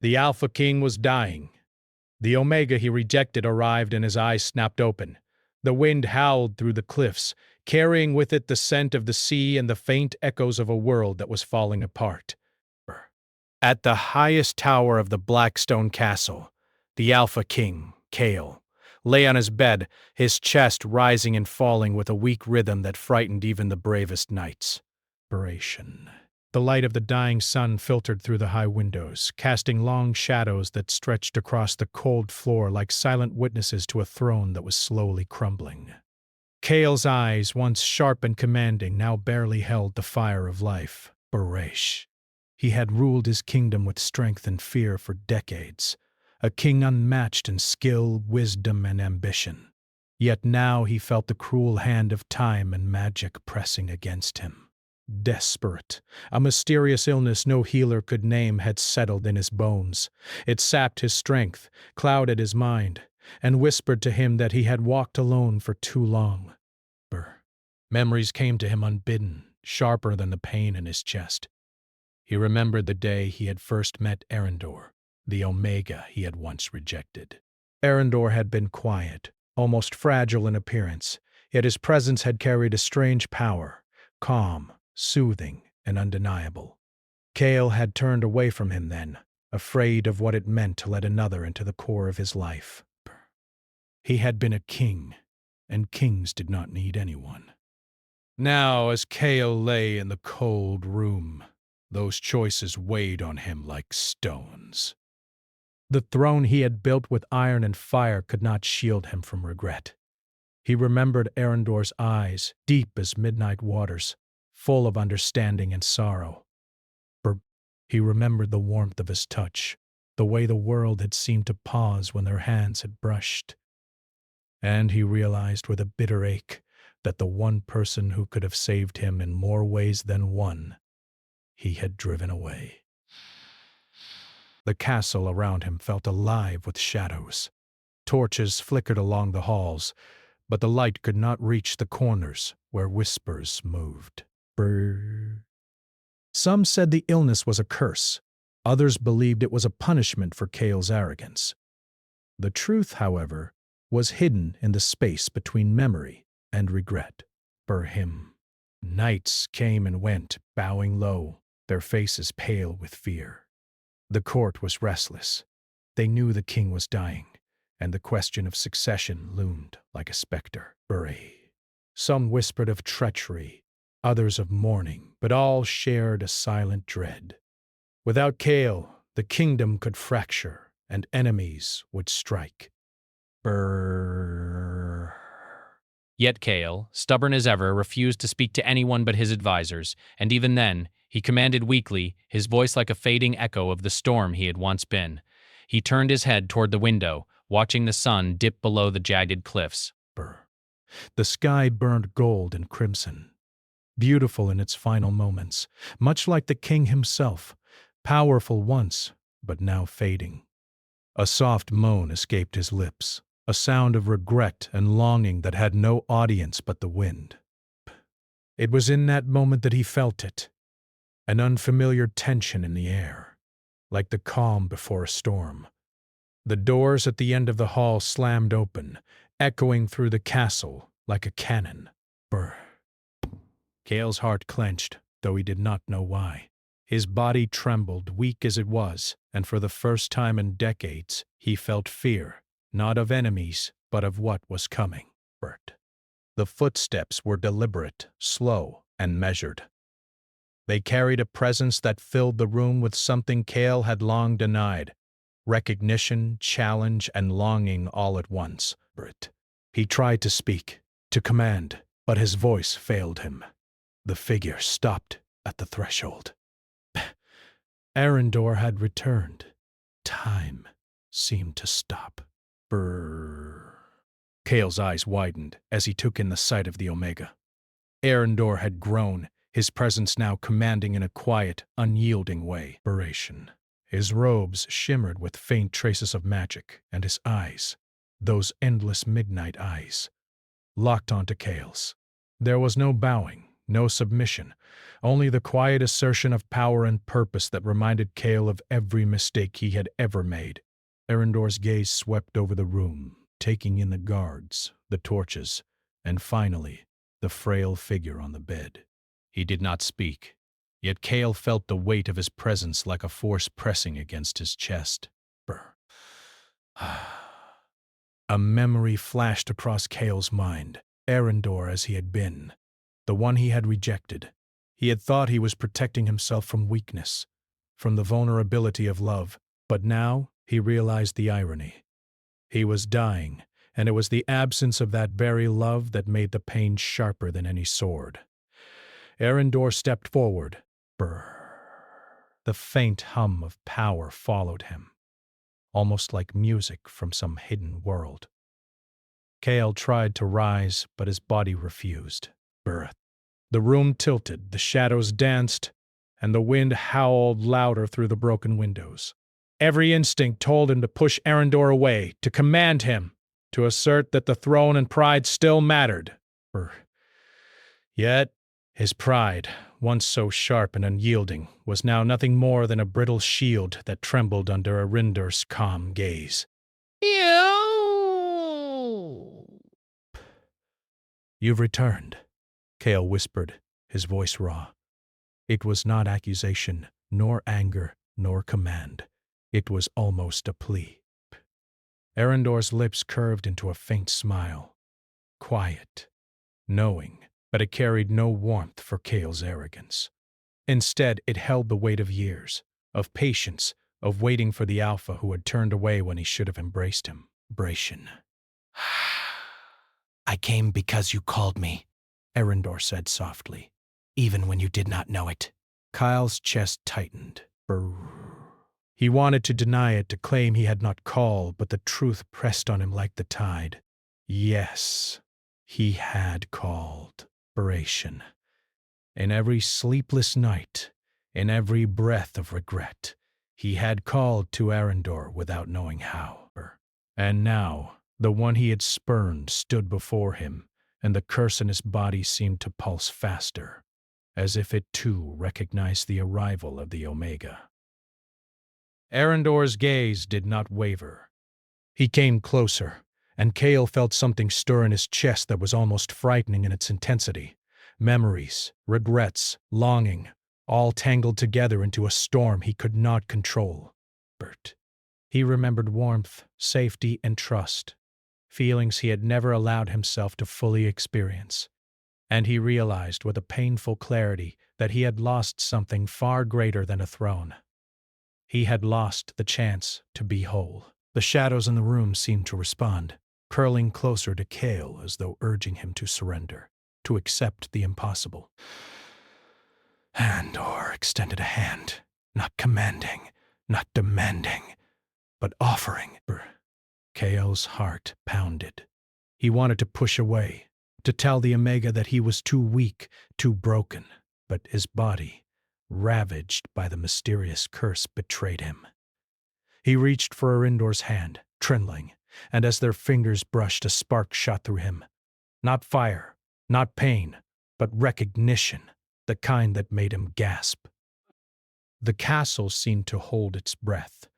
The Alpha King was dying. The Omega he rejected arrived and his eyes snapped open. The wind howled through the cliffs, carrying with it the scent of the sea and the faint echoes of a world that was falling apart. At the highest tower of the Blackstone Castle, the Alpha King, Kale, lay on his bed, his chest rising and falling with a weak rhythm that frightened even the bravest knights. The light of the dying sun filtered through the high windows, casting long shadows that stretched across the cold floor like silent witnesses to a throne that was slowly crumbling. Kale's eyes, once sharp and commanding, now barely held the fire of life. He had ruled his kingdom with strength and fear for decades, a king unmatched in skill, wisdom, and ambition. Yet now he felt the cruel hand of time and magic pressing against him. Desperate, a mysterious illness no healer could name had settled in his bones. It sapped his strength, clouded his mind, and whispered to him that he had walked alone for too long. Memories came to him unbidden, sharper than the pain in his chest. He remembered the day he had first met Arendor, the Omega he had once rejected. Arendor had been quiet, almost fragile in appearance, yet his presence had carried a strange power, calm, soothing, and undeniable. Kale had turned away from him then, afraid of what it meant to let another into the core of his life. He had been a king, and kings did not need anyone. Now, as Kale lay in the cold room, those choices weighed on him like stones. The throne he had built with iron and fire could not shield him from regret. He remembered Arendor's eyes, deep as midnight waters, full of understanding and sorrow. He remembered the warmth of his touch, the way the world had seemed to pause when their hands had brushed. And he realized with a bitter ache that the one person who could have saved him in more ways than one, he had driven away. The castle around him felt alive with shadows. Torches flickered along the halls, but the light could not reach the corners where whispers moved. Brrr. Some said the illness was a curse. Others believed it was a punishment for Kale's arrogance. The truth, however, was hidden in the space between memory and regret. For him, knights came and went, bowing low, their faces pale with fear. The court was restless. They knew the king was dying, and the question of succession loomed like a specter. Some whispered of treachery, others of mourning, but all shared a silent dread. Without Kale, the kingdom could fracture, and enemies would strike. Yet Kale, stubborn as ever, refused to speak to anyone but his advisors, and even then, he commanded weakly, his voice like a fading echo of the storm he had once been. He turned his head toward the window, watching the sun dip below the jagged cliffs. The sky burned gold and crimson, beautiful in its final moments, much like the king himself, powerful once, but now fading. A soft moan escaped his lips, a sound of regret and longing that had no audience but the wind. It was in that moment that he felt it, an unfamiliar tension in the air, like the calm before a storm. The doors at the end of the hall slammed open, echoing through the castle like a cannon. Kale's heart clenched, though he did not know why. His body trembled, weak as it was, and for the first time in decades, he felt fear, not of enemies, but of what was coming. The footsteps were deliberate, slow, and measured. They carried a presence that filled the room with something Kale had long denied: recognition, challenge, and longing all at once. He tried to speak, to command, but his voice failed him. The figure stopped at the threshold. Arendor had returned. Time seemed to stop. Kale's eyes widened as he took in the sight of the Omega. Arendor had grown, his presence now commanding in a quiet, unyielding way. His robes shimmered with faint traces of magic, and his eyes, those endless midnight eyes, locked onto Kale's. There was no bowing, no submission, only the quiet assertion of power and purpose that reminded Cale of every mistake he had ever made. Arendor's gaze swept over the room, taking in the guards, the torches, and finally, the frail figure on the bed. He did not speak, yet Cale felt the weight of his presence like a force pressing against his chest. Brr. A memory flashed across Cale's mind. Arendor as he had been, the one he had rejected. He had thought he was protecting himself from weakness, from the vulnerability of love, but now he realized the irony. He was dying, and it was the absence of that very love that made the pain sharper than any sword. Arendor stepped forward. Brr. The faint hum of power followed him, almost like music from some hidden world. Cale tried to rise, but his body refused. Brr. The room tilted, the shadows danced, and the wind howled louder through the broken windows. Every instinct told him to push Arendor away, to command him, to assert that the throne and pride still mattered. Brr. Yet, his pride, once so sharp and unyielding, was now nothing more than a brittle shield that trembled under Arendor's calm gaze. "You've returned," Cale whispered, his voice raw. It was not accusation, nor anger, nor command. It was almost a plea. Arendor's lips curved into a faint smile. Quiet, knowing, but it carried no warmth for Cale's arrogance. Instead, it held the weight of years, of patience, of waiting for the alpha who had turned away when he should have embraced him. Bration. "I came because you called me," Arendor said softly, "even when you did not know it." Kyle's chest tightened. Brrr. He wanted to deny it, to claim he had not called, but the truth pressed on him like the tide. Yes, he had called. Bration. In every sleepless night, in every breath of regret, he had called to Arendor without knowing how. And now, the one he had spurned stood before him, and the curse in his body seemed to pulse faster, as if it too recognized the arrival of the Omega. Arendor's gaze did not waver. He came closer, and Cale felt something stir in his chest that was almost frightening in its intensity. Memories, regrets, longing, all tangled together into a storm he could not control. Bert. He remembered warmth, safety, and trust, feelings he had never allowed himself to fully experience. And he realized with a painful clarity that he had lost something far greater than a throne. He had lost the chance to be whole. The shadows in the room seemed to respond, curling closer to Cale as though urging him to surrender, to accept the impossible. Arendor extended a hand, not commanding, not demanding, but offering. Cale's heart pounded. He wanted to push away, to tell the Omega that he was too weak, too broken, but his body, ravaged by the mysterious curse, betrayed him. He reached for Arendor's hand, trembling, and as their fingers brushed, a spark shot through him. Not fire, not pain, but recognition, the kind that made him gasp. The castle seemed to hold its breath.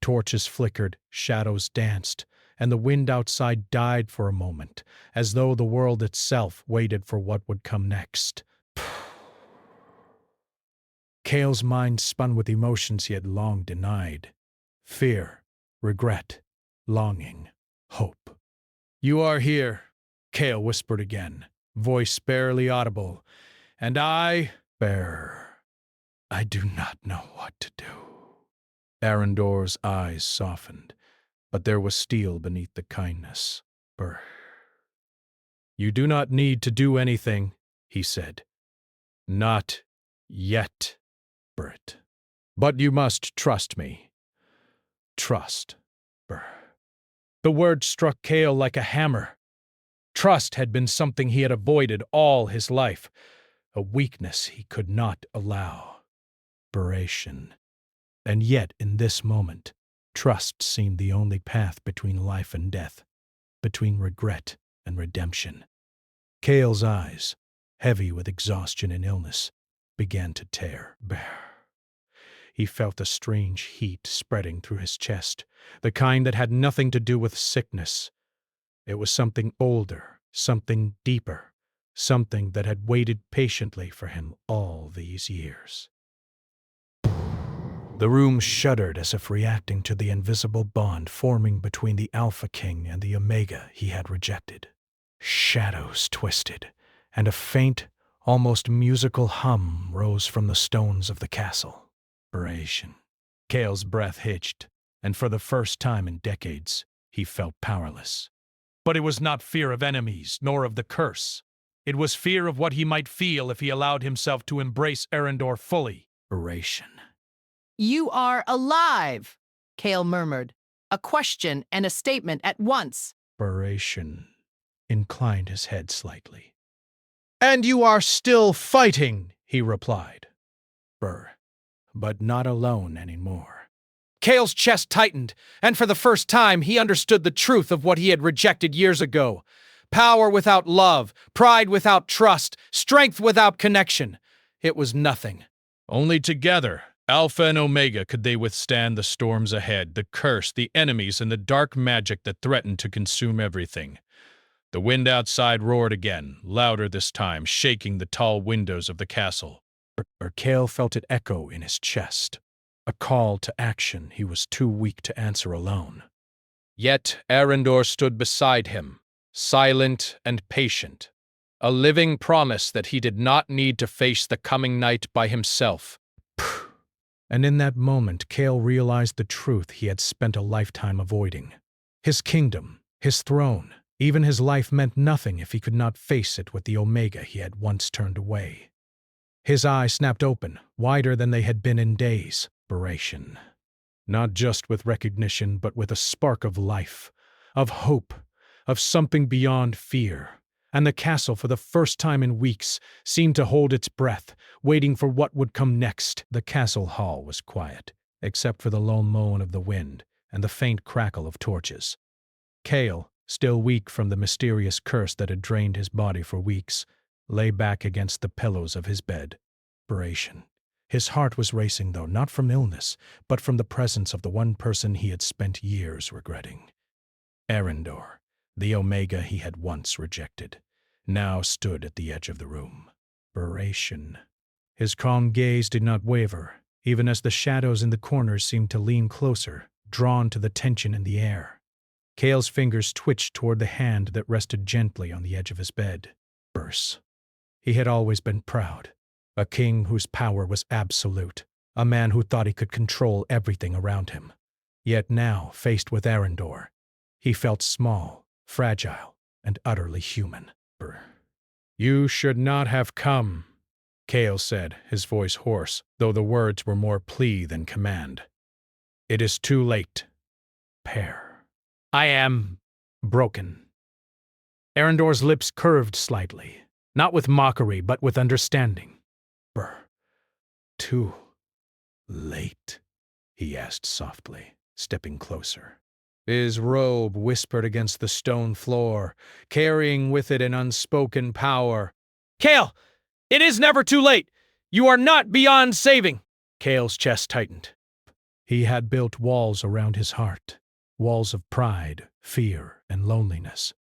Torches flickered, shadows danced, and the wind outside died for a moment, as though the world itself waited for what would come next. Cale's mind spun with emotions he had long denied. Fear, regret, longing, hope. "You are here," Cale whispered again, voice barely audible, "and I do not know what to do." Arendor's eyes softened, but there was steel beneath the kindness. "You do not need to do anything," he said. "Not yet, Bert. But you must trust me. Trust." The word struck Cale like a hammer. Trust had been something he had avoided all his life, a weakness he could not allow. Bration. And yet, in this moment, trust seemed the only path between life and death, between regret and redemption. Cale's eyes, heavy with exhaustion and illness, began to tear. He felt a strange heat spreading through his chest, the kind that had nothing to do with sickness. It was something older, something deeper, something that had waited patiently for him all these years. The room shuddered as if reacting to the invisible bond forming between the Alpha King and the Omega he had rejected. Shadows twisted, and a faint, almost musical hum rose from the stones of the castle. Inspiration. Kale's breath hitched, and for the first time in decades, he felt powerless. But it was not fear of enemies, nor of the curse. It was fear of what he might feel if he allowed himself to embrace Arendor fully. Inspiration. "You are alive," Kale murmured. A question and a statement at once. Inspiration inclined his head slightly. "And you are still fighting," he replied. But not alone anymore. Kale's chest tightened, and for the first time he understood the truth of what he had rejected years ago. Power without love, pride without trust, strength without connection. It was nothing. Only together, Alpha and Omega, could they withstand the storms ahead, the curse, the enemies, and the dark magic that threatened to consume everything. The wind outside roared again, louder this time, shaking the tall windows of the castle. Kale felt it echo in his chest, a call to action he was too weak to answer alone. Yet Arendor stood beside him, silent and patient, a living promise that he did not need to face the coming night by himself. And in that moment, Kale realized the truth he had spent a lifetime avoiding. His kingdom, his throne, even his life meant nothing if he could not face it with the Omega he had once turned away. His eyes snapped open, wider than they had been in days. Inspiration. Not just with recognition, but with a spark of life, of hope, of something beyond fear. And the castle, for the first time in weeks, seemed to hold its breath, waiting for what would come next. The castle hall was quiet, except for the low moan of the wind and the faint crackle of torches. Kale, still weak from the mysterious curse that had drained his body for weeks, lay back against the pillows of his bed. Inspiration. His heart was racing, though, not from illness, but from the presence of the one person he had spent years regretting. Arendor, the Omega he had once rejected, now stood at the edge of the room. Inspiration. His calm gaze did not waver, even as the shadows in the corners seemed to lean closer, drawn to the tension in the air. Kale's fingers twitched toward the hand that rested gently on the edge of his bed. He had always been proud, a king whose power was absolute, a man who thought he could control everything around him. Yet now, faced with Arendor, he felt small, fragile, and utterly human. "You should not have come," Kale said, his voice hoarse, though the words were more plea than command. "It is too late. I am broken." Arendor's lips curved slightly, not with mockery, but with understanding. "Too late?" he asked softly, stepping closer. His robe whispered against the stone floor, carrying with it an unspoken power. "Kale, it is never too late! You are not beyond saving!" Kale's chest tightened. He had built walls around his heart, walls of pride, fear, and loneliness.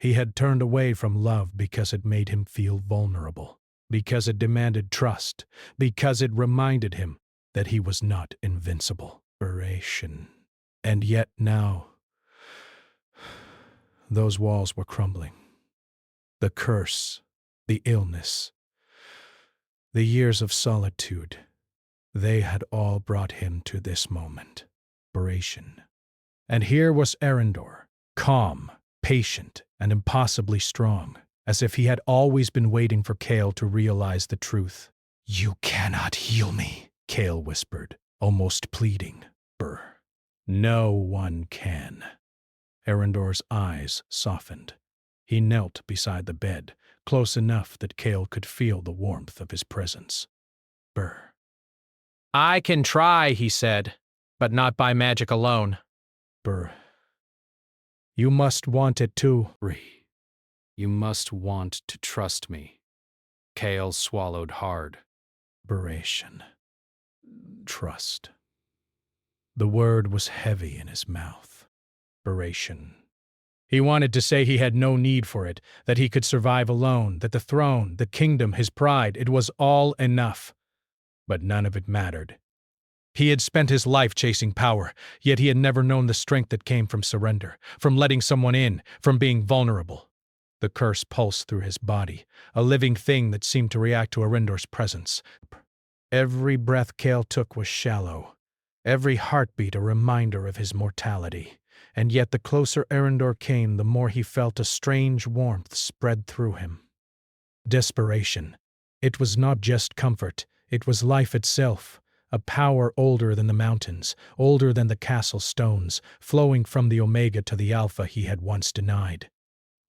He had turned away from love because it made him feel vulnerable, because it demanded trust, because it reminded him that he was not invincible. And yet now, those walls were crumbling. The curse, the illness, the years of solitude, they had all brought him to this moment. And here was Arendor, calm, patient, and impossibly strong, as if he had always been waiting for Kale to realize the truth. "You cannot heal me," Kale whispered, almost pleading. "No one can." Arendor's eyes softened. He knelt beside the bed, close enough that Kale could feel the warmth of his presence. "I can try," he said, "but not by magic alone." "You must want it too." "You must want to trust me." Kale swallowed hard. Liberation. Trust. The word was heavy in his mouth. Liberation. He wanted to say he had no need for it, that he could survive alone, that the throne, the kingdom, his pride, it was all enough. But none of it mattered. He had spent his life chasing power, yet he had never known the strength that came from surrender, from letting someone in, from being vulnerable. The curse pulsed through his body, a living thing that seemed to react to Arindor's presence. Every breath Kale took was shallow, every heartbeat a reminder of his mortality. And yet the closer Arindor came, the more he felt a strange warmth spread through him. Desperation. It was not just comfort, it was life itself, a power older than the mountains, older than the castle stones, flowing from the Omega to the Alpha he had once denied.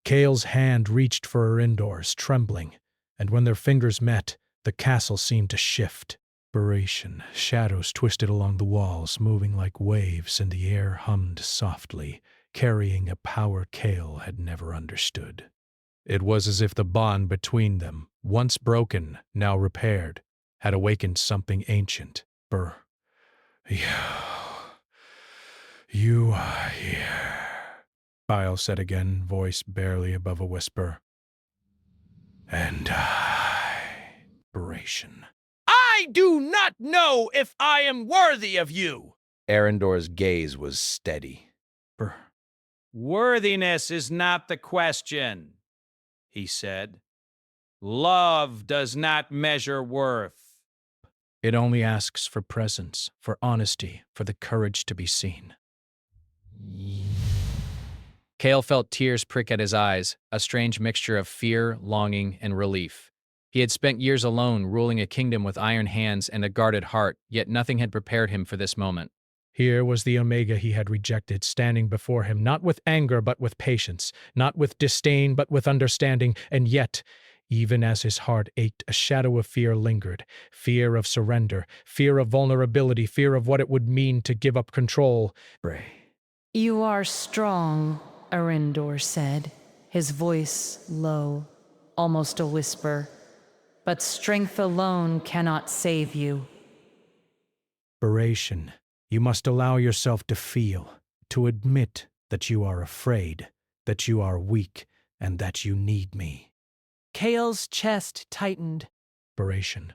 Kale's hand reached for Arindor's, trembling, and when their fingers met, the castle seemed to shift. Desperation. Shadows twisted along the walls, moving like waves, and the air hummed softly, carrying a power Kale had never understood. It was as if the bond between them, once broken, now repaired, had awakened something ancient. You are here, Kyle said again, voice barely above a whisper. And Desperation. I do not know if I am worthy of you. Arendor's gaze was steady. Worthiness is not the question, he said. Love does not measure worth. It only asks for presence, for honesty, for the courage to be seen. Kale felt tears prick at his eyes, a strange mixture of fear, longing, and relief. He had spent years alone, ruling a kingdom with iron hands and a guarded heart, yet nothing had prepared him for this moment. Here was the Omega he had rejected, standing before him, not with anger but with patience, not with disdain but with understanding, and yet, even as his heart ached, a shadow of fear lingered, fear of surrender, fear of vulnerability, fear of what it would mean to give up control. You are strong, Arindor said, his voice low, almost a whisper. But strength alone cannot save you. Desperation. You must allow yourself to feel, to admit that you are afraid, that you are weak, and that you need me. Kale's chest tightened. Desperation.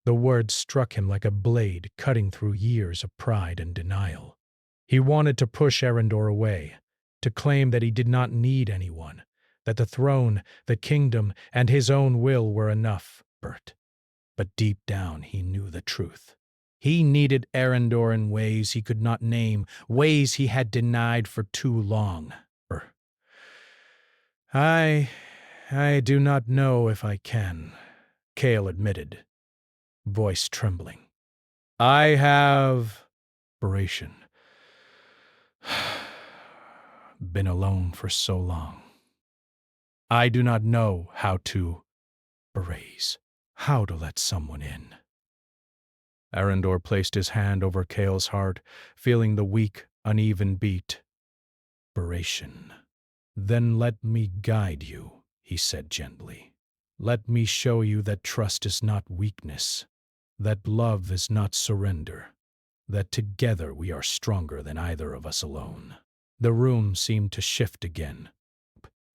The word struck him like a blade cutting through years of pride and denial. He wanted to push Arindor away, to claim that he did not need anyone, that the throne, the kingdom, and his own will were enough. But deep down he knew the truth. He needed Arindor in ways he could not name, ways he had denied for too long. I do not know if I can, Kale admitted, voice trembling. I have desperation. Been alone for so long. I do not know how to erase. How to let someone in. Arindor placed his hand over Kale's heart, feeling the weak, uneven beat. Desperation. Then let me guide you, he said gently. Let me show you that trust is not weakness, that love is not surrender, that together we are stronger than either of us alone. The room seemed to shift again.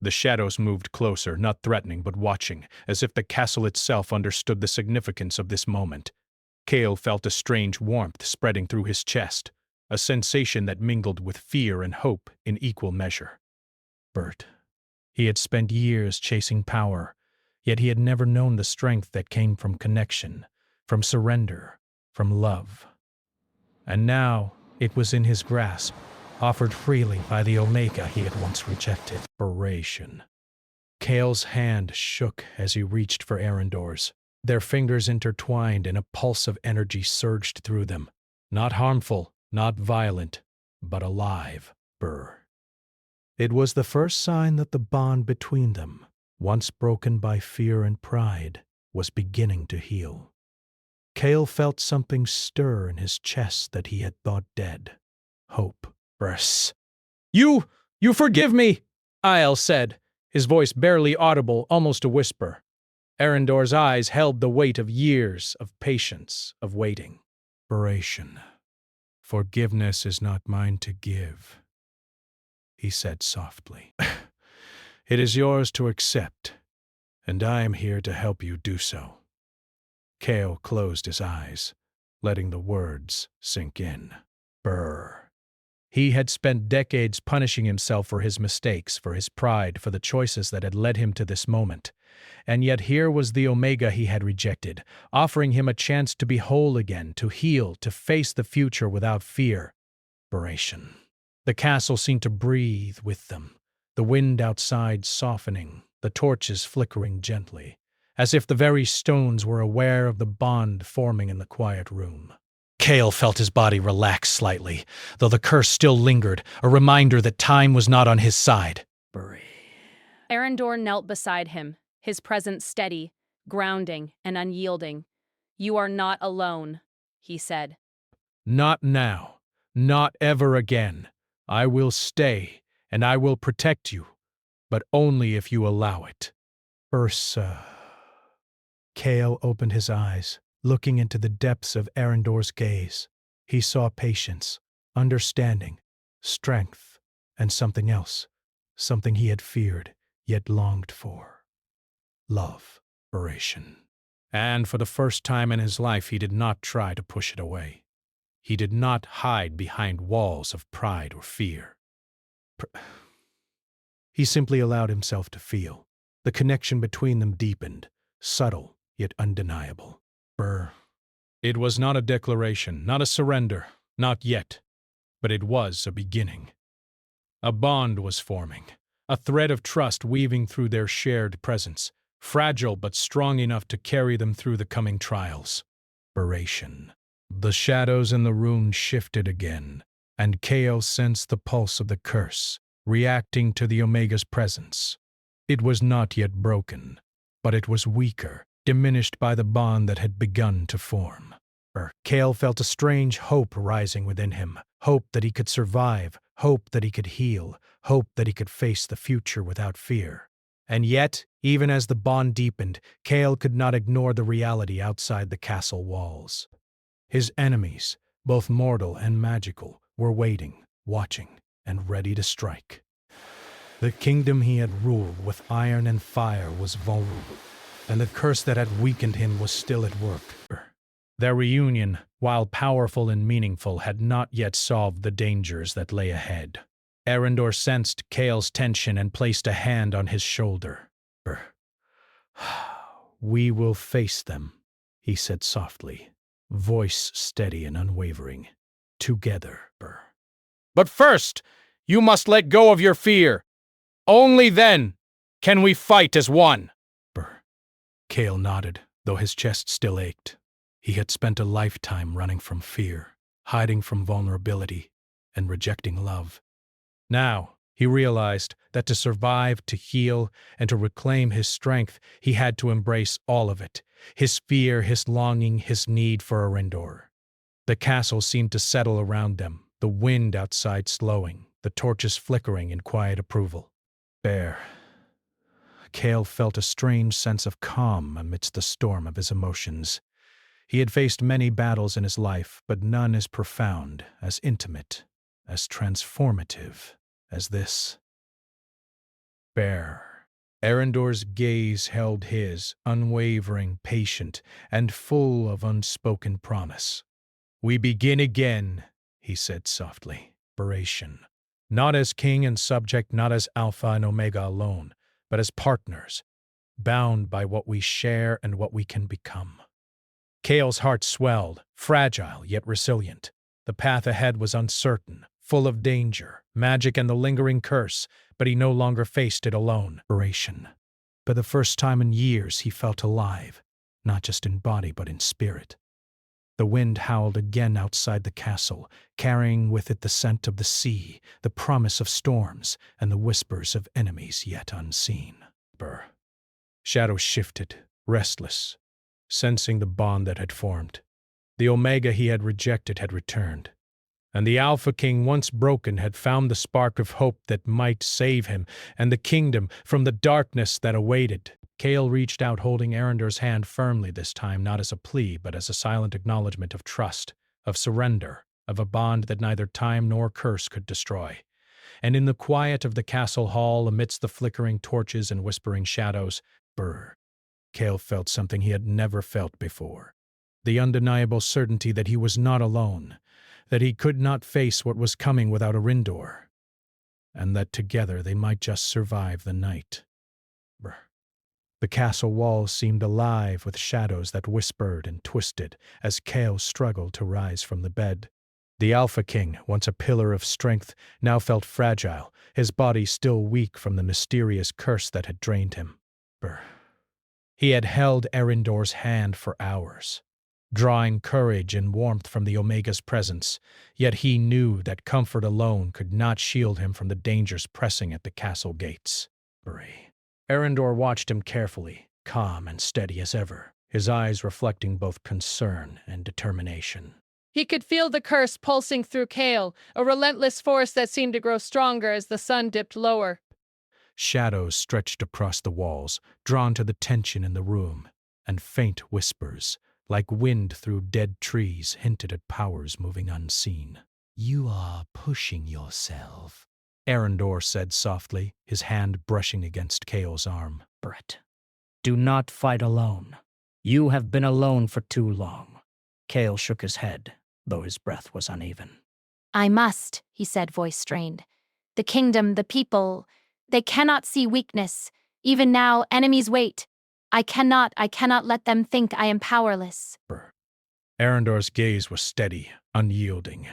The shadows moved closer, not threatening but watching, as if the castle itself understood the significance of this moment. Kale felt a strange warmth spreading through his chest, a sensation that mingled with fear and hope in equal measure. He had spent years chasing power, yet he had never known the strength that came from connection, from surrender, from love. And now it was in his grasp, offered freely by the Omega he had once rejected. Desperation. Kale's hand shook as he reached for Arindor's. Their fingers intertwined and a pulse of energy surged through them. Not harmful, not violent, but alive. It was the first sign that the bond between them, once broken by fear and pride, was beginning to heal. Kale felt something stir in his chest that he had thought dead. Hope. You forgive me, Isle said, his voice barely audible, almost a whisper. Arendor's eyes held the weight of years of patience, of waiting. Inspiration. Forgiveness is not mine to give, he said softly. It is yours to accept, and I am here to help you do so. Cale closed his eyes, letting the words sink in. Brr. He had spent decades punishing himself for his mistakes, for his pride, for the choices that had led him to this moment. And yet here was the Omega he had rejected, offering him a chance to be whole again, to heal, to face the future without fear. Inspiration. The castle seemed to breathe with them, the wind outside softening, the torches flickering gently, as if the very stones were aware of the bond forming in the quiet room. Cale felt his body relax slightly, though the curse still lingered, a reminder that time was not on his side. Arendor knelt beside him, his presence steady, grounding, and unyielding. "You are not alone," he said. Not now. Not ever again. I will stay, and I will protect you, but only if you allow it. Ursa. Cale opened his eyes, looking into the depths of Arendor's gaze. He saw patience, understanding, strength, and something else, something he had feared, yet longed for. Love. Inspiration. And for the first time in his life, he did not try to push it away. He did not hide behind walls of pride or fear. He simply allowed himself to feel. The connection between them deepened, subtle yet undeniable. It was not a declaration, not a surrender, not yet, but it was a beginning. A bond was forming, a thread of trust weaving through their shared presence, fragile but strong enough to carry them through the coming trials. The shadows in the room shifted again, and Cale sensed the pulse of the curse, reacting to the Omega's presence. It was not yet broken, but it was weaker, diminished by the bond that had begun to form. Cale felt a strange hope rising within him, hope that he could survive, hope that he could heal, hope that he could face the future without fear. And yet, even as the bond deepened, Cale could not ignore the reality outside the castle walls. His enemies, both mortal and magical, were waiting, watching, and ready to strike. The kingdom he had ruled with iron and fire was vulnerable, and the curse that had weakened him was still at work. Their reunion, while powerful and meaningful, had not yet solved the dangers that lay ahead. Arendor sensed Cale's tension and placed a hand on his shoulder. We will face them, he said softly, voice steady and unwavering. Together. But first, you must let go of your fear. Only then can we fight as one. Cale nodded, though his chest still ached. He had spent a lifetime running from fear, hiding from vulnerability, and rejecting love. Now, he realized that to survive, to heal, and to reclaim his strength, he had to embrace all of it. His fear, his longing, his need for Arendor. The castle seemed to settle around them, the wind outside slowing, the torches flickering in quiet approval. Cale felt a strange sense of calm amidst the storm of his emotions. He had faced many battles in his life, but none as profound, as intimate, as transformative as this. Arendor's gaze held his, unwavering, patient, and full of unspoken promise. We begin again, he said softly. Not as king and subject, not as Alpha and Omega alone, but as partners, bound by what we share and what we can become. Cale's heart swelled, fragile yet resilient. The path ahead was uncertain, full of danger, magic, and the lingering curse, but he no longer faced it alone. For the first time in years, he felt alive, not just in body but in spirit. The wind howled again outside the castle, carrying with it the scent of the sea, the promise of storms, and the whispers of enemies yet unseen. Shadows shifted, restless, sensing the bond that had formed. The Omega he had rejected had returned, and the Alpha King, once broken, had found the spark of hope that might save him and the kingdom from the darkness that awaited. Kale reached out, holding Arendor's hand firmly this time, not as a plea, but as a silent acknowledgement of trust, of surrender, of a bond that neither time nor curse could destroy. And in the quiet of the castle hall, amidst the flickering torches and whispering shadows, Kale felt something he had never felt before. The undeniable certainty that he was not alone, that he could not face what was coming without Arendor, and that together they might just survive the night. The castle walls seemed alive with shadows that whispered and twisted as Kale struggled to rise from the bed. The Alpha King, once a pillar of strength, now felt fragile, his body still weak from the mysterious curse that had drained him. He had held Arendor's hand for hours, drawing courage and warmth from the Omega's presence, yet he knew that comfort alone could not shield him from the dangers pressing at the castle gates. Arendor watched him carefully, calm and steady as ever, his eyes reflecting both concern and determination. He could feel the curse pulsing through Kale, a relentless force that seemed to grow stronger as the sun dipped lower. Shadows stretched across the walls, drawn to the tension in the room, and faint whispers, like wind through dead trees, hinted at powers moving unseen. "You are pushing yourself," Arendor said softly, his hand brushing against Kale's arm. "Brett, do not fight alone. You have been alone for too long." Kale shook his head, though his breath was uneven. "I must," he said, voice strained. "The kingdom, the people, they cannot see weakness. Even now, enemies wait. I cannot let them think I am powerless." Arendor's gaze was steady, unyielding.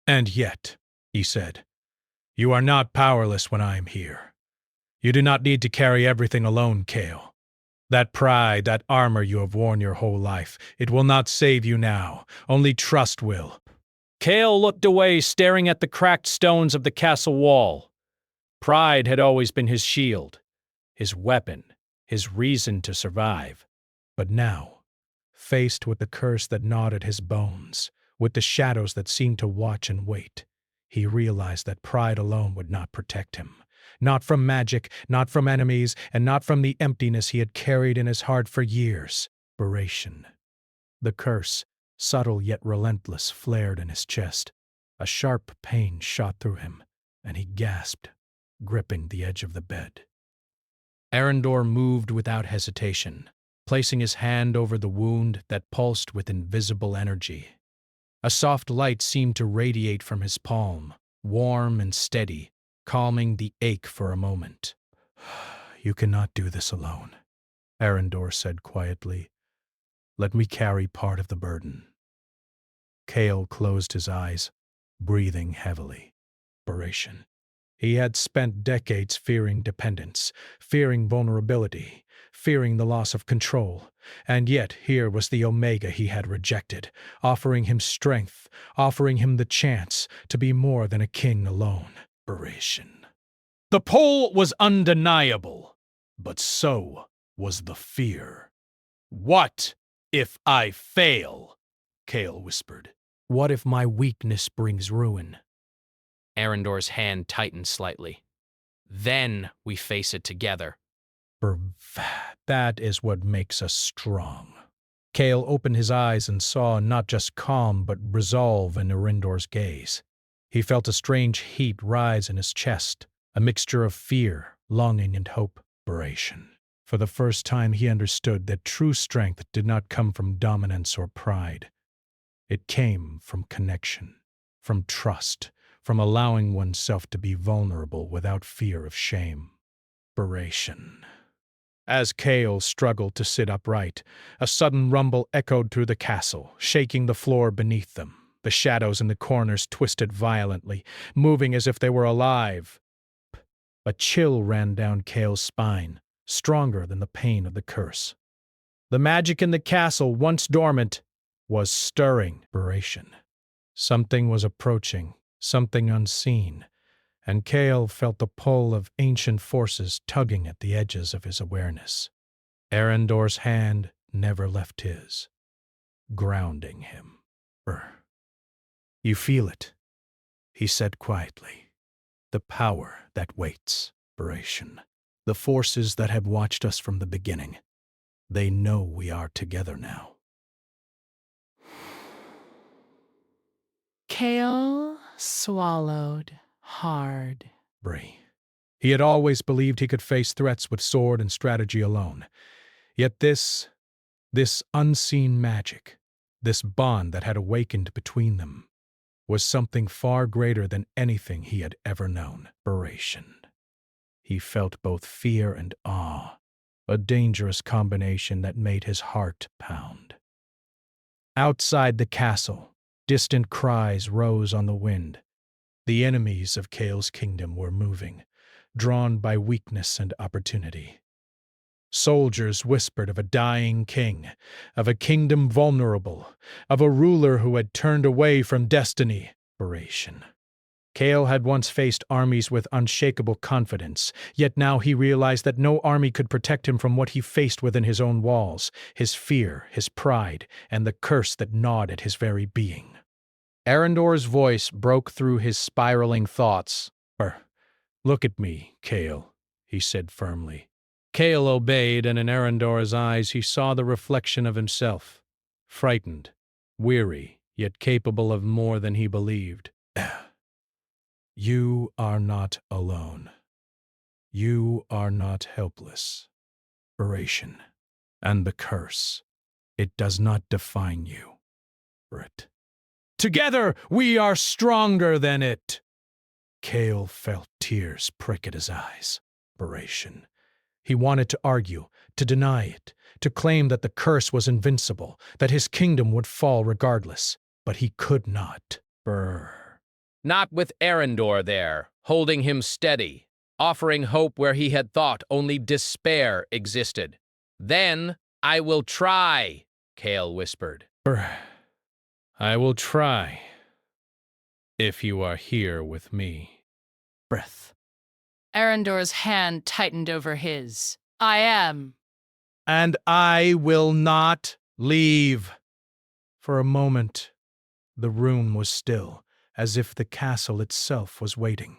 "And yet," he said, "you are not powerless when I am here. You do not need to carry everything alone, Kale. That pride, that armor you have worn your whole life, it will not save you now. Only trust will." Kale looked away, staring at the cracked stones of the castle wall. Pride had always been his shield, his weapon, his reason to survive. But now, faced with the curse that gnawed at his bones, with the shadows that seemed to watch and wait, he realized that pride alone would not protect him. Not from magic, not from enemies, and not from the emptiness he had carried in his heart for years. The curse, subtle yet relentless, flared in his chest. A sharp pain shot through him, and he gasped, gripping the edge of the bed. Arendor moved without hesitation, placing his hand over the wound that pulsed with invisible energy. A soft light seemed to radiate from his palm, warm and steady, calming the ache for a moment. "You cannot do this alone," Arendor said quietly. "Let me carry part of the burden." Kale closed his eyes, breathing heavily. He had spent decades fearing dependence, fearing vulnerability, fearing the loss of control, and yet here was the Omega he had rejected, offering him strength, offering him the chance to be more than a king alone. The pull was undeniable, but so was the fear. "What if I fail?" Kale whispered. "What if my weakness brings ruin?" Arendor's hand tightened slightly. "Then we face it together." That is what makes us strong." Kale opened his eyes and saw not just calm but resolve in Arendor's gaze. He felt a strange heat rise in his chest, a mixture of fear, longing, and hope. For the first time he understood that true strength did not come from dominance or pride. It came from connection, from trust, from allowing oneself to be vulnerable without fear of shame. As Kale struggled to sit upright, a sudden rumble echoed through the castle, shaking the floor beneath them. The shadows in the corners twisted violently, moving as if they were alive. A chill ran down Kale's spine, stronger than the pain of the curse. The magic in the castle, once dormant, was stirring. Something was approaching, something unseen, and Kale felt the pull of ancient forces tugging at the edges of his awareness. Arendor's hand never left his, grounding him. "You feel it," he said quietly. "The power that waits. The The forces that have watched us from the beginning. They know we are together now. Kale swallowed hard. Bree. He had always believed he could face threats with sword and strategy alone. Yet this unseen magic, this bond that had awakened between them, was something far greater than anything he had ever known. Inspiration. He felt both fear and awe, a dangerous combination that made his heart pound. Outside the castle, distant cries rose on the wind. The enemies of Kale's kingdom were moving, drawn by weakness and opportunity. Soldiers whispered of a dying king, of a kingdom vulnerable, of a ruler who had turned away from destiny. Kale had once faced armies with unshakable confidence, yet now he realized that no army could protect him from what he faced within his own walls, his fear, his pride, and the curse that gnawed at his very being. Arendor's voice broke through his spiraling thoughts. Look at me, Kale, he said firmly. Kale obeyed, and in Arendor's eyes he saw the reflection of himself, frightened, weary, yet capable of more than he believed. You are not alone. You are not helpless. Inspiration. And the curse. It does not define you. Together we are stronger than it. Kale felt tears prick at his eyes. Inspiration. He wanted to argue, to deny it, to claim that the curse was invincible, that his kingdom would fall regardless, but he could not. Not with Arendor there, holding him steady, offering hope where he had thought only despair existed. Then I will try, Kale whispered. I will try, if you are here with me. Breath. Arendor's hand tightened over his. I am. And I will not leave. For a moment, the room was still, as if the castle itself was waiting.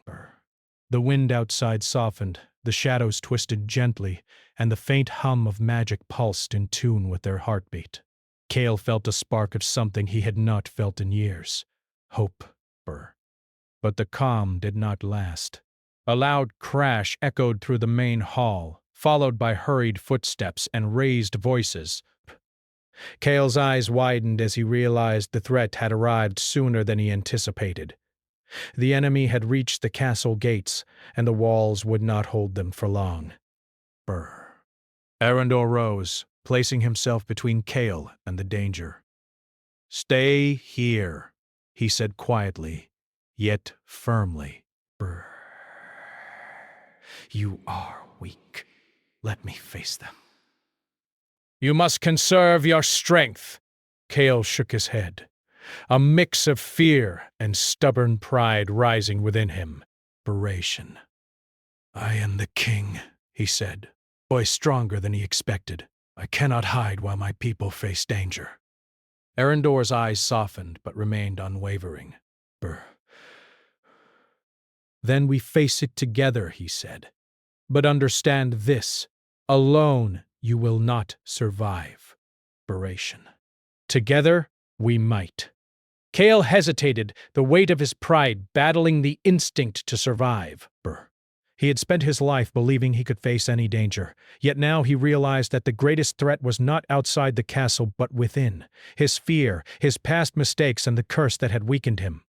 The wind outside softened, the shadows twisted gently, and the faint hum of magic pulsed in tune with their heartbeat. Kale felt a spark of something he had not felt in years. Hope. But the calm did not last. A loud crash echoed through the main hall, followed by hurried footsteps and raised voices. Kale's eyes widened as he realized the threat had arrived sooner than he anticipated. The enemy had reached the castle gates, and the walls would not hold them for long. Arendor rose, placing himself between Kale and the danger. Stay here, he said quietly, yet firmly. You are weak. Let me face them. You must conserve your strength. Kale shook his head, a mix of fear and stubborn pride rising within him. I am the king, he said, voice stronger than he expected. I cannot hide while my people face danger. Arendor's eyes softened but remained unwavering. Then we face it together, he said. But understand this, alone you will not survive. Together we might. Kale hesitated, the weight of his pride battling the instinct to survive. He had spent his life believing he could face any danger, yet now he realized that the greatest threat was not outside the castle but within, his fear, his past mistakes, and the curse that had weakened him.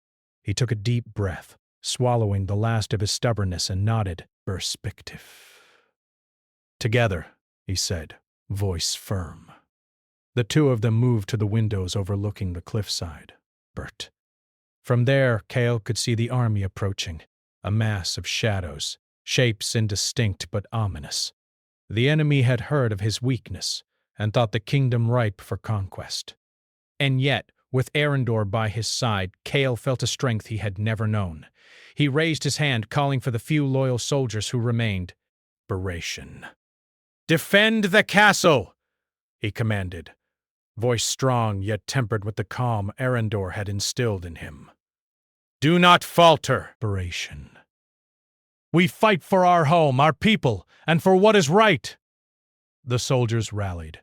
He took a deep breath, swallowing the last of his stubbornness, and nodded. Perspective. Together, he said, voice firm. The two of them moved to the windows overlooking the cliffside. From there, Kale could see the army approaching, a mass of shadows, shapes indistinct but ominous. The enemy had heard of his weakness and thought the kingdom ripe for conquest. And yet, with Arendor by his side, Kale felt a strength he had never known. He raised his hand, calling for the few loyal soldiers who remained. Defend the castle, he commanded, voice strong yet tempered with the calm Arendor had instilled in him. Do not falter. We fight for our home, our people, and for what is right. The soldiers rallied,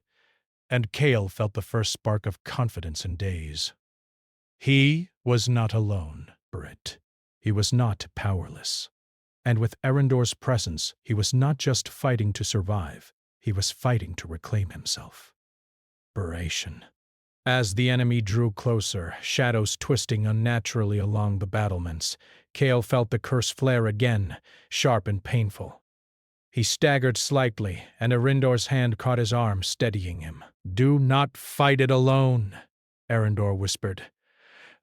and Cale felt the first spark of confidence in days. He was not alone, Brit. He was not powerless. And with Erendor's presence, he was not just fighting to survive, he was fighting to reclaim himself. Beration. As the enemy drew closer, shadows twisting unnaturally along the battlements, Cale felt the curse flare again, sharp and painful. He staggered slightly, and Erendor's hand caught his arm, steadying him. "Do not fight it alone," Erendor whispered.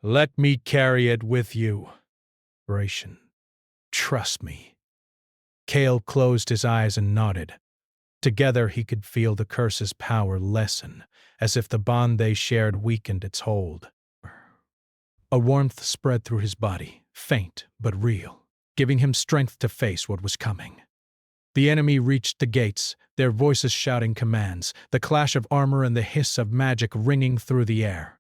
"Let me carry it with you." Beration. "Trust me." Cale closed his eyes and nodded. Together he could feel the curse's power lessen, as if the bond they shared weakened its hold. A warmth spread through his body, faint but real, giving him strength to face what was coming. The enemy reached the gates, their voices shouting commands, the clash of armor and the hiss of magic ringing through the air.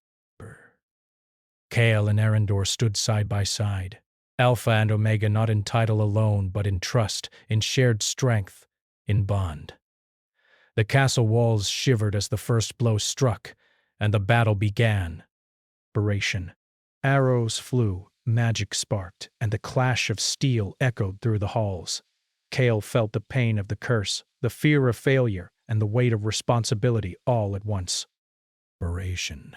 Cale and Erendor stood side by side, Alpha and Omega not in title alone, but in trust, in shared strength, in bond. The castle walls shivered as the first blow struck, and the battle began. Beration. Arrows flew, magic sparked, and the clash of steel echoed through the halls. Cale felt the pain of the curse, the fear of failure, and the weight of responsibility all at once. Beration.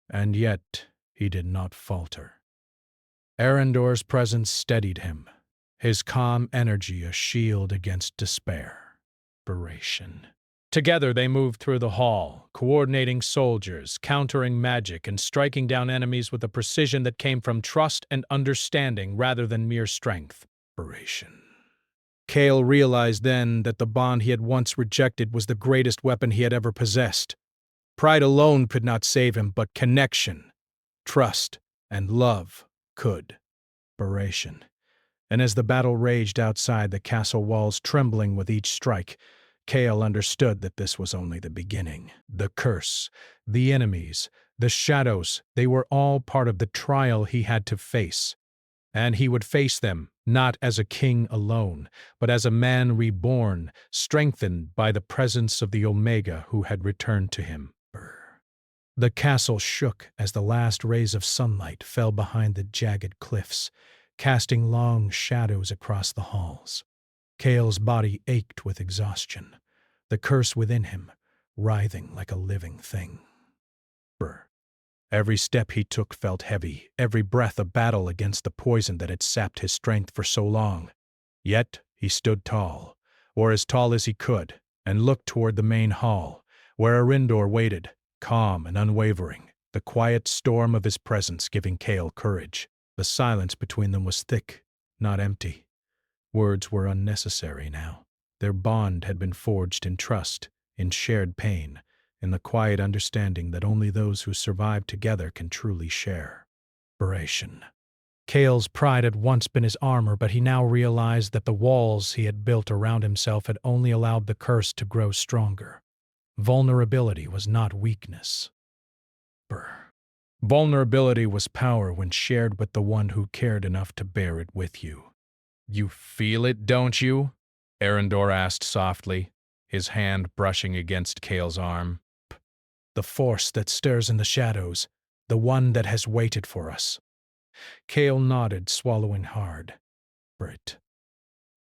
And yet he did not falter. Erendor's presence steadied him, his calm energy a shield against despair. Beration. Together they moved through the hall, coordinating soldiers, countering magic, and striking down enemies with a precision that came from trust and understanding rather than mere strength. Beration. Cale realized then that the bond he had once rejected was the greatest weapon he had ever possessed. Pride alone could not save him, but connection, trust, and love could. Beration. And as the battle raged outside the castle walls trembling with each strike, Cale understood that this was only the beginning. The curse, the enemies, the shadows, they were all part of the trial he had to face. And he would face them, not as a king alone, but as a man reborn, strengthened by the presence of the Omega who had returned to him. The castle shook as the last rays of sunlight fell behind the jagged cliffs, casting long shadows across the halls. Cale's body ached with exhaustion, the curse within him writhing like a living thing. Every step he took felt heavy, every breath a battle against the poison that had sapped his strength for so long. Yet he stood tall, or as tall as he could, and looked toward the main hall, where Erendor waited, calm and unwavering, the quiet storm of his presence giving Cale courage. The silence between them was thick, not empty. Words were unnecessary now. Their bond had been forged in trust, in shared pain, in the quiet understanding that only those who survive together can truly share. Beration. Cale's pride had once been his armor, but he now realized that the walls he had built around himself had only allowed the curse to grow stronger. Vulnerability was not weakness. Vulnerability was power when shared with the one who cared enough to bear it with you. "You feel it, don't you?" Erendor asked softly, his hand brushing against Cale's arm. "The force that stirs in the shadows, the one that has waited for us." Cale nodded, swallowing hard. Brit.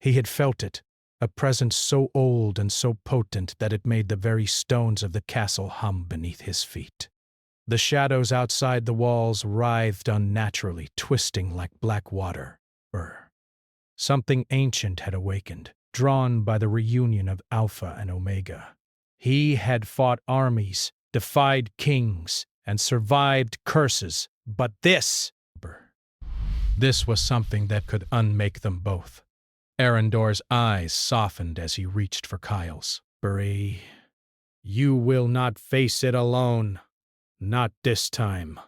He had felt it, a presence so old and so potent that it made the very stones of the castle hum beneath his feet. The shadows outside the walls writhed unnaturally, twisting like black water. Something ancient had awakened, drawn by the reunion of Alpha and Omega. He had fought armies, defied kings, and survived curses, but this was something that could unmake them both. Erendor's eyes softened as he reached for Kyle's. "Bree, you will not face it alone. Not this time."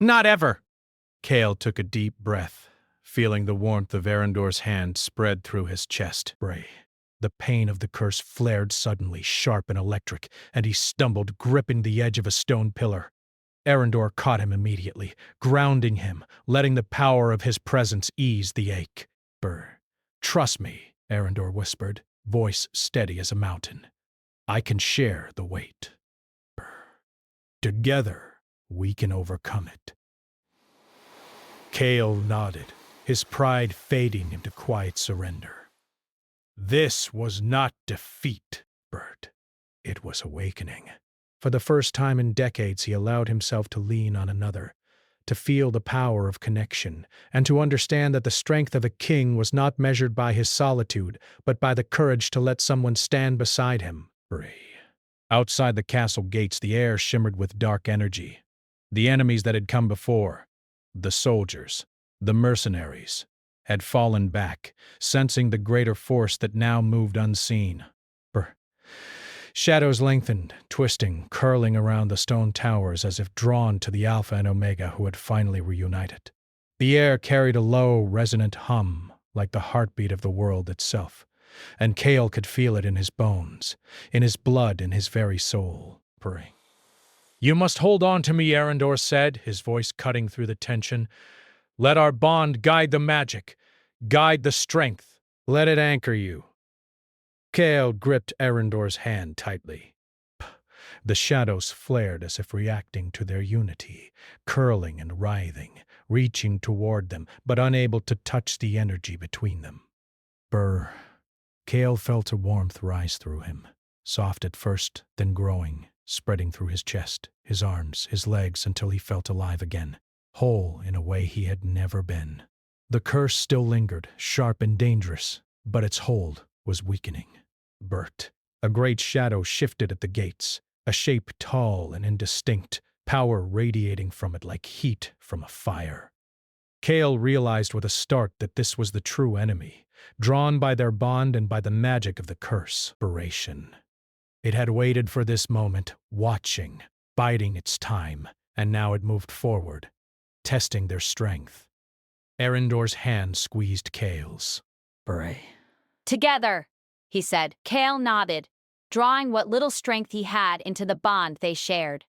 "Not ever." Cale took a deep breath, feeling the warmth of Erendor's hand spread through his chest. The pain of the curse flared suddenly, sharp and electric, and he stumbled, gripping the edge of a stone pillar. Erendor caught him immediately, grounding him, letting the power of his presence ease the ache. Brr. Trust me, Arendor whispered, voice steady as a mountain. I can share the weight. Brr. Together, we can overcome it. Kale nodded, his pride fading into quiet surrender. This was not defeat, Bert. It was awakening. For the first time in decades, he allowed himself to lean on another, to feel the power of connection, and to understand that the strength of a king was not measured by his solitude, but by the courage to let someone stand beside him. Outside the castle gates, the air shimmered with dark energy. The enemies that had come before, the soldiers, the mercenaries, had fallen back, sensing the greater force that now moved unseen. Shadows lengthened, twisting, curling around the stone towers as if drawn to the Alpha and Omega who had finally reunited. The air carried a low, resonant hum, like the heartbeat of the world itself, and Kale could feel it in his bones, in his blood, in his very soul. You must hold on to me, Arendor said, his voice cutting through the tension. Let our bond guide the magic, guide the strength. Let it anchor you. Kale gripped Arendor's hand tightly. The shadows flared as if reacting to their unity, curling and writhing, reaching toward them, but unable to touch the energy between them. Brr. Kale felt a warmth rise through him, soft at first, then growing, spreading through his chest, his arms, his legs, until he felt alive again, whole in a way he had never been. The curse still lingered, sharp and dangerous, but its hold was weakening. Bert. A great shadow shifted at the gates, a shape tall and indistinct, power radiating from it like heat from a fire. Kale realized with a start that this was the true enemy, drawn by their bond and by the magic of the curse. It had waited for this moment, watching, biding its time, and now it moved forward, testing their strength. Arendor's hand squeezed Kale's. Together, he said. Kale nodded, drawing what little strength he had into the bond they shared.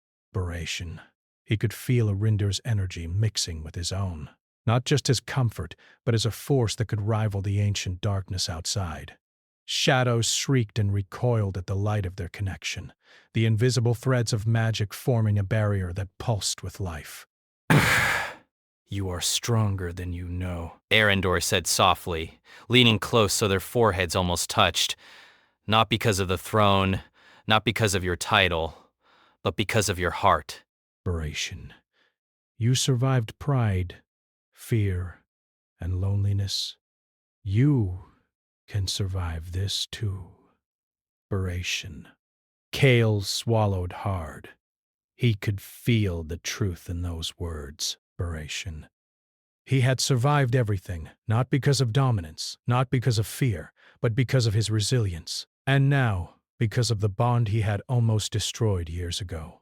He could feel Arendor's energy mixing with his own, not just as comfort, but as a force that could rival the ancient darkness outside. Shadows shrieked and recoiled at the light of their connection, the invisible threads of magic forming a barrier that pulsed with life. You are stronger than you know, Arendor said softly, leaning close so their foreheads almost touched. Not because of the throne, not because of your title, but because of your heart. You survived pride, fear, and loneliness. You can survive this too. Kale swallowed hard. He could feel the truth in those words. He had survived everything, not because of dominance, not because of fear, but because of his resilience, and now, because of the bond he had almost destroyed years ago.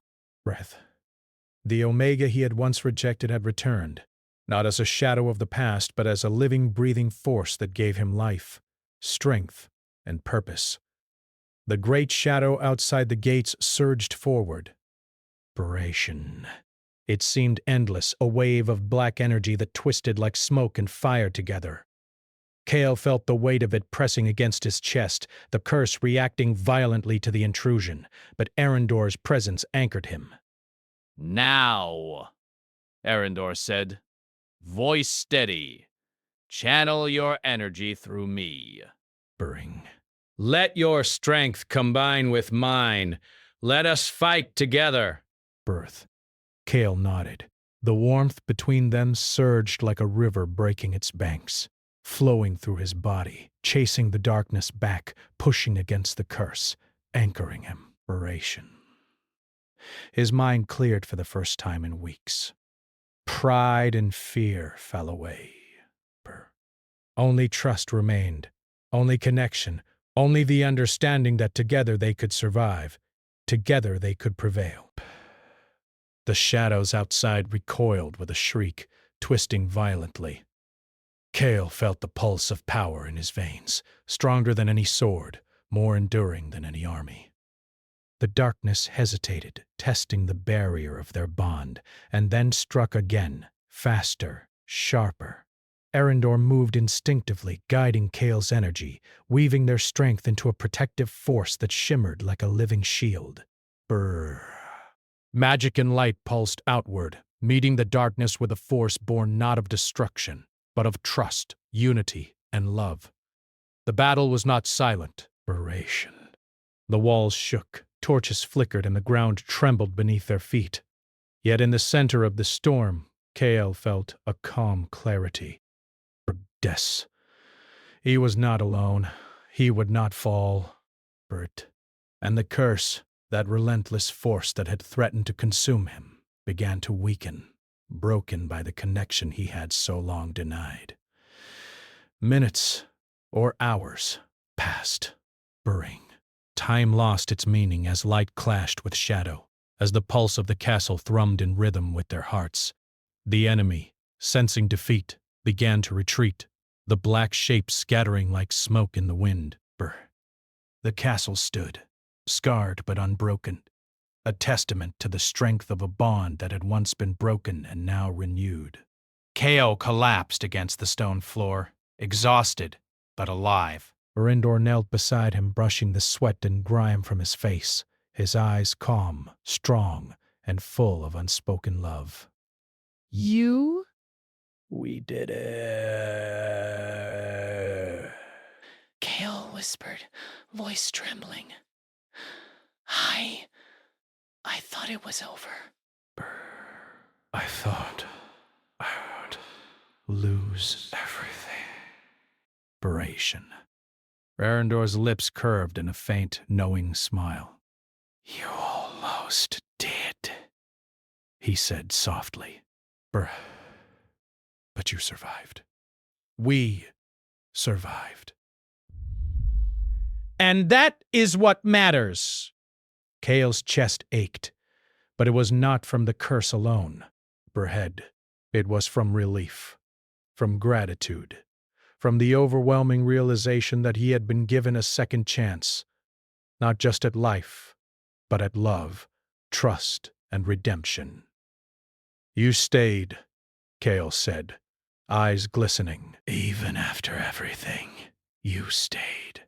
The Omega he had once rejected had returned, not as a shadow of the past, but as a living, breathing force that gave him life, strength, and purpose. The great shadow outside the gates surged forward. It seemed endless, a wave of black energy that twisted like smoke and fire together. Kale felt the weight of it pressing against his chest, the curse reacting violently to the intrusion, but Arendor's presence anchored him. Now, Arendor said, voice steady. Channel your energy through me. Let your strength combine with mine. Let us fight together. Kale nodded. The warmth between them surged like a river breaking its banks, flowing through his body, chasing the darkness back, pushing against the curse, anchoring him. His mind cleared for the first time in weeks. Pride and fear fell away. Only trust remained, only connection, only the understanding that together they could survive, together they could prevail. The shadows outside recoiled with a shriek, twisting violently. Kale felt the pulse of power in his veins, stronger than any sword, more enduring than any army. The darkness hesitated, testing the barrier of their bond, and then struck again, faster, sharper. Arendor moved instinctively, guiding Kale's energy, weaving their strength into a protective force that shimmered like a living shield. Brrr. Magic and light pulsed outward, meeting the darkness with a force born not of destruction, but of trust, unity, and love. The battle was not silent. Brration. The walls shook, torches flickered, and the ground trembled beneath their feet. Yet in the center of the storm, Kale felt a calm clarity. Des. He was not alone. He would not fall. Bert. And the curse, that relentless force that had threatened to consume him, began to weaken, broken by the connection he had so long denied. Minutes, or hours, passed, burring. Time lost its meaning as light clashed with shadow, as the pulse of the castle thrummed in rhythm with their hearts. The enemy, sensing defeat, began to retreat, the black shapes scattering like smoke in the wind. The castle stood, scarred but unbroken, a testament to the strength of a bond that had once been broken and now renewed. Kale collapsed against the stone floor, exhausted but alive. Arendor knelt beside him, brushing the sweat and grime from his face, his eyes calm, strong, and full of unspoken love. You? We did it. Kale whispered, voice trembling. I thought it was over. I thought I would lose everything. Brration. Arendor's lips curved in a faint, knowing smile. You almost did, he said softly. But you survived. We survived. And that is what matters. Kale's chest ached, but it was not from the curse alone. Berhead, it was from relief, from gratitude, from the overwhelming realization that he had been given a second chance, not just at life, but at love, trust, and redemption. You stayed, Kale said, eyes glistening. Even after everything, you stayed.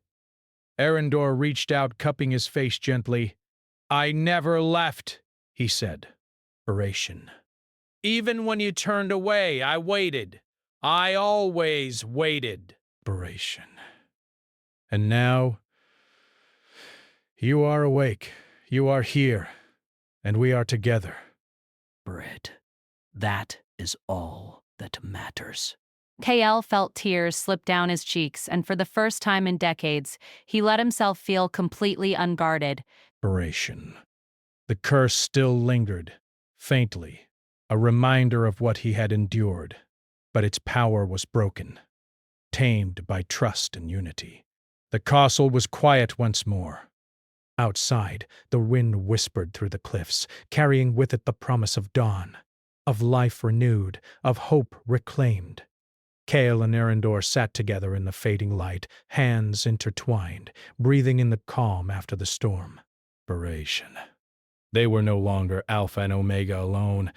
Arendor reached out, cupping his face gently. I never left, he said. Oration. Even when you turned away, I waited. I always waited. Oration. And now, you are awake, you are here, and we are together. Bread. That is all that matters. KL felt tears slip down his cheeks, and for the first time in decades, he let himself feel completely unguarded. Oration. The curse still lingered, faintly, a reminder of what he had endured, but its power was broken, tamed by trust and unity. The castle was quiet once more. Outside, the wind whispered through the cliffs, carrying with it the promise of dawn, of life renewed, of hope reclaimed. Kale and Arendor sat together in the fading light, hands intertwined, breathing in the calm after the storm. Oration. They were no longer Alpha and Omega alone.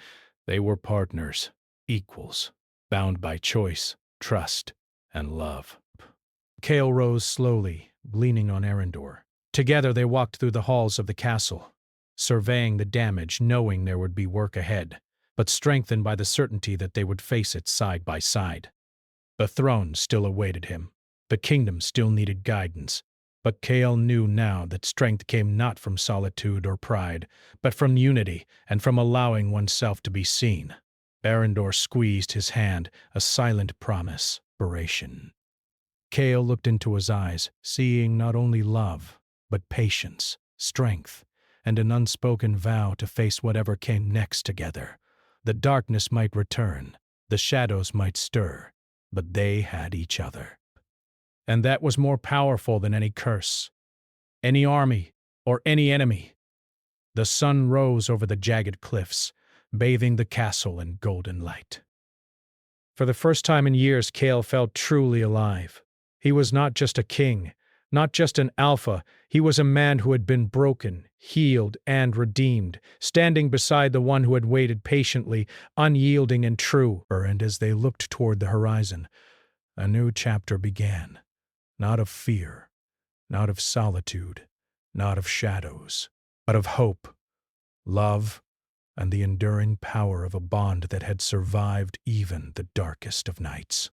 They were partners, equals, bound by choice, trust, and love. Kale rose slowly, leaning on Arendor. Together they walked through the halls of the castle, surveying the damage, knowing there would be work ahead, but strengthened by the certainty that they would face it side by side. The throne still awaited him. The kingdom still needed guidance. But Kale knew now that strength came not from solitude or pride, but from unity and from allowing oneself to be seen. Arendor squeezed his hand, a silent promise, Oration. Kale looked into his eyes, seeing not only love, but patience, strength, and an unspoken vow to face whatever came next together. The darkness might return, the shadows might stir, but they had each other. And that was more powerful than any curse, any army, or any enemy. The sun rose over the jagged cliffs, bathing the castle in golden light. For the first time in years, Kale felt truly alive. He was not just a king, Not just an alpha, he was a man who had been broken, healed, and redeemed, standing beside the one who had waited patiently, unyielding and true. And as they looked toward the horizon, a new chapter began. Not of fear, not of solitude, not of shadows, but of hope, love, and the enduring power of a bond that had survived even the darkest of nights.